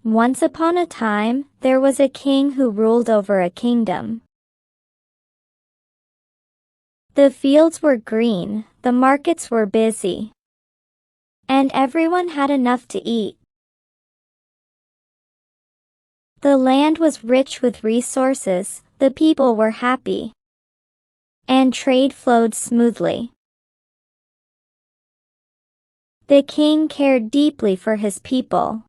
Once upon a time, there was a king who ruled over a kingdom. The fields were green, the markets were busy, and everyone had enough to eat. The land was rich with resources, the people were happy, and trade flowed smoothly. The king cared deeply for his people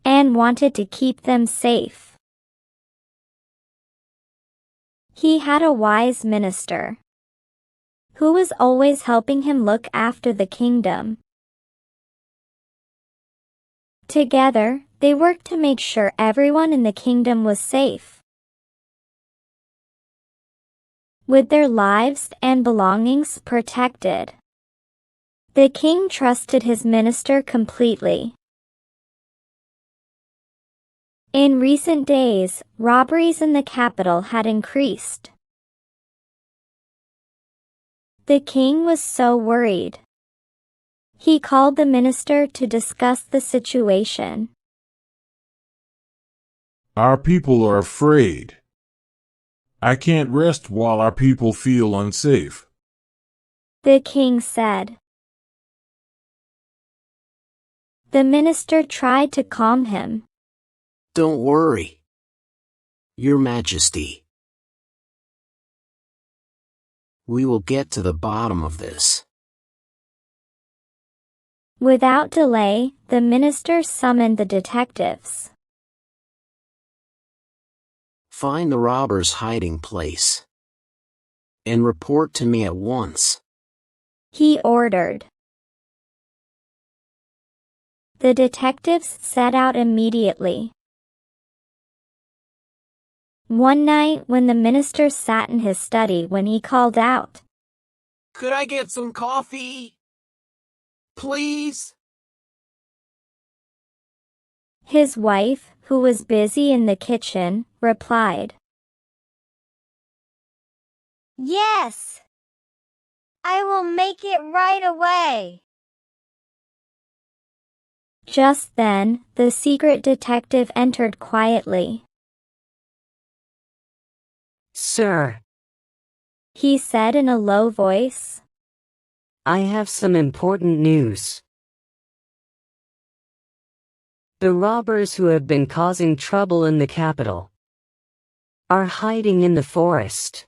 and wanted to keep them safe. He had a wise minister who was always helping him look after the kingdom. Together, they worked to make sure everyone in the kingdom was safe. With their lives and belongings protected, the king trusted his minister completely. In recent days, robberies in the capital had increased. The king was so worried. He called the minister to discuss the situation. Our people are afraid. I can't rest while our people feel unsafe, the king said. The minister tried to calm him. Don't worry, Your Majesty. We will get to the bottom of this. Without delay, the minister summoned the detectives. Find the robbers' hiding place and report to me at once, he ordered. The detectives set out immediately. One night when the minister sat in his study when he called out, "Could I get some coffee? Please?" His wife, who was busy in the kitchen, replied, "Yes, I will make it right away." Just then, the secret detective entered quietly. "Sir," he said in a low voice, "I have some important news. The robbers who have been causing trouble in the capital are hiding in the forest."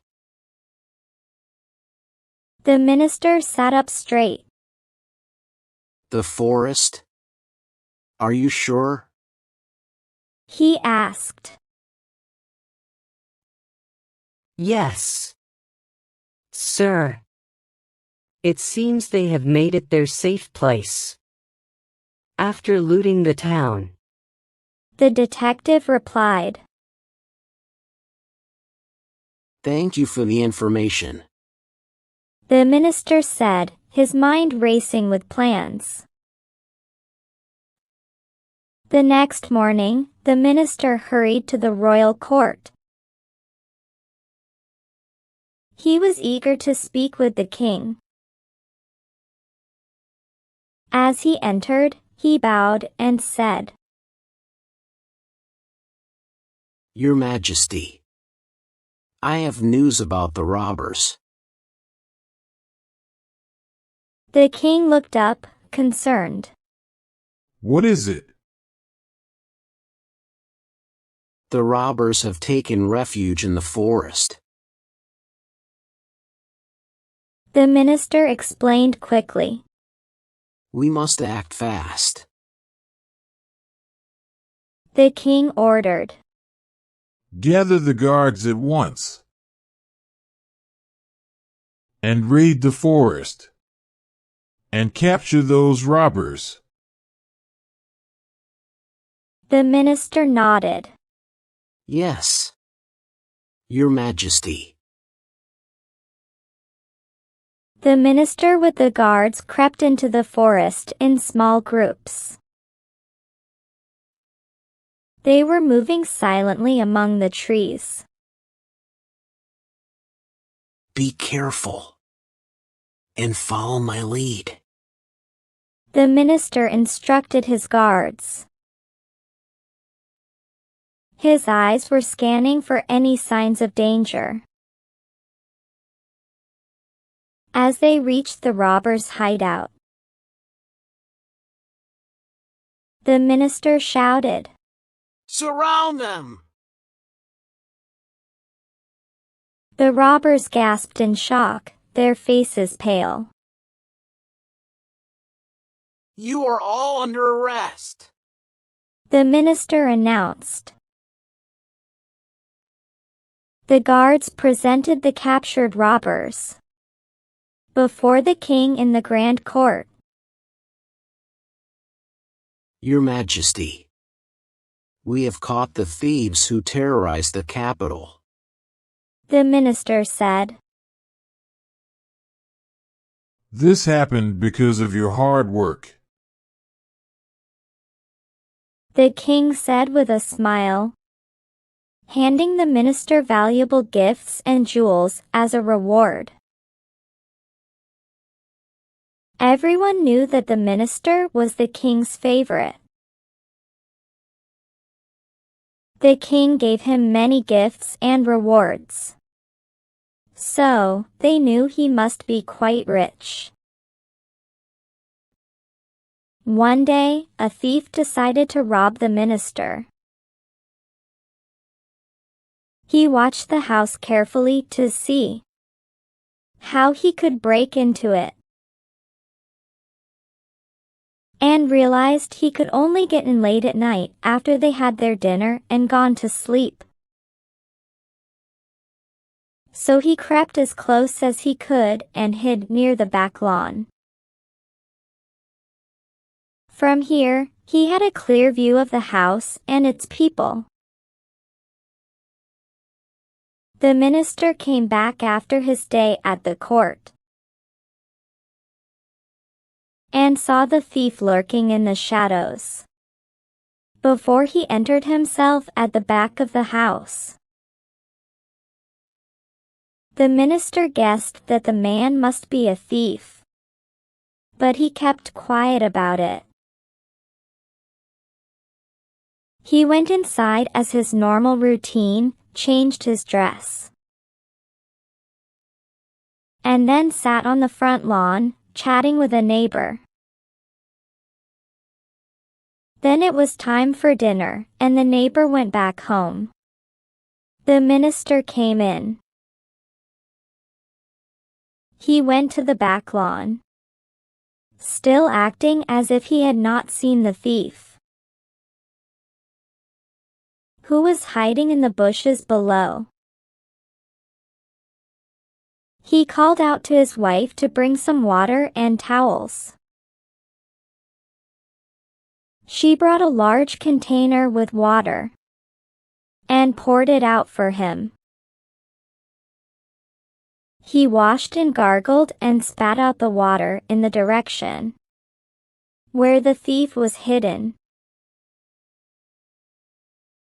The minister sat up straight. The forest? Are you sure? he asked. "Yes, sir. It seems they have made it their safe place after looting the town," the detective replied. Thank you for the information, The minister said, his mind racing with plans. The next morning, the minister hurried to the royal court. He was eager to speak with the king. As he entered, he bowed and said, Your Majesty. I have news about the robbers. The king looked up, concerned. What is it? The robbers have taken refuge in the forest. The minister explained quickly. We must act fast. The king ordered. Gather the guards at once and raid the forest and capture those robbers. The minister nodded. Yes, Your Majesty. The minister with the guards crept into the forest in small groups. They were moving silently among the trees. Be careful and follow my lead, The minister instructed his guards. His eyes were scanning for any signs of danger. As they reached the robbers' hideout, the minister shouted, "Surround them!" The robbers gasped in shock, their faces pale. "You are all under arrest," the minister announced. The guards presented the captured robbers before the king in the grand court. "Your Majesty, we have caught the thieves who terrorized the capital," the minister said. This happened because of your hard work, the king said with a smile, handing the minister valuable gifts and jewels as a reward. Everyone knew that the minister was the king's favorite. The king gave him many gifts and rewards, so they knew he must be quite rich. One day, a thief decided to rob the minister. He watched the house carefully to see how he could break into it, and realized he could only get in late at night after they had their dinner and gone to sleep. So he crept as close as he could and hid near the back lawn. From here, he had a clear view of the house and its people. The minister came back after his day at the court and saw the thief lurking in the shadows before he entered himself at the back of the house. The minister guessed that the man must be a thief, but he kept quiet about it. He went inside as his normal routine, changed his dress, and then sat on the front lawn, chatting with a neighbor. Then it was time for dinner, and the neighbor went back home. The minister came in. He went to the back lawn, still acting as if he had not seen the thief, who was hiding in the bushes below. He called out to his wife to bring some water and towels. She brought a large container with water and poured it out for him. He washed and gargled and spat out the water in the direction where the thief was hidden.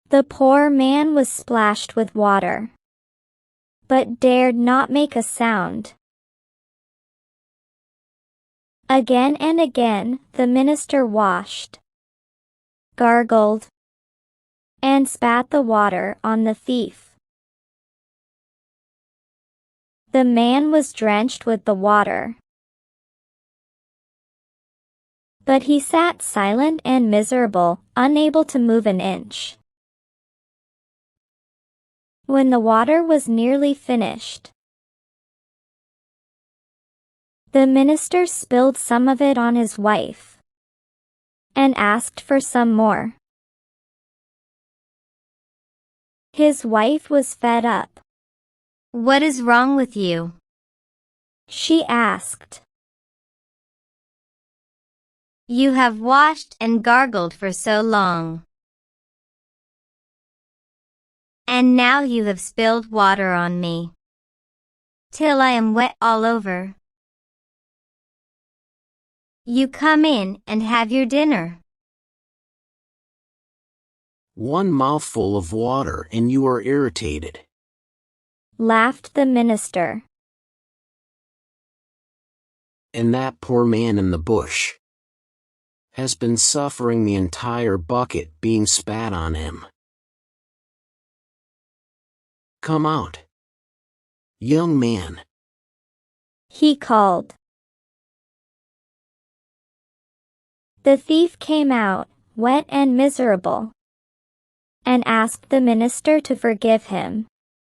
The poor man was splashed with water, but dared not make a sound. Again and again, the minister washed, gargled, and spat the water on the thief. The man was drenched with the water, but he sat silent and miserable, unable to move an inch. When the water was nearly finished, the minister spilled some of it on his wife and asked for some more. His wife was fed up. "What is wrong with you?" she asked. "You have washed and gargled for so long, and now you have spilled water on me, till I am wet all over. You come in and have your dinner." "One mouthful of water and you are irritated," laughed the minister. "And that poor man in the bush has been suffering the entire bucket being spat on him." come out. Young man, he called. The thief came out, wet and miserable, and asked the minister to forgive him.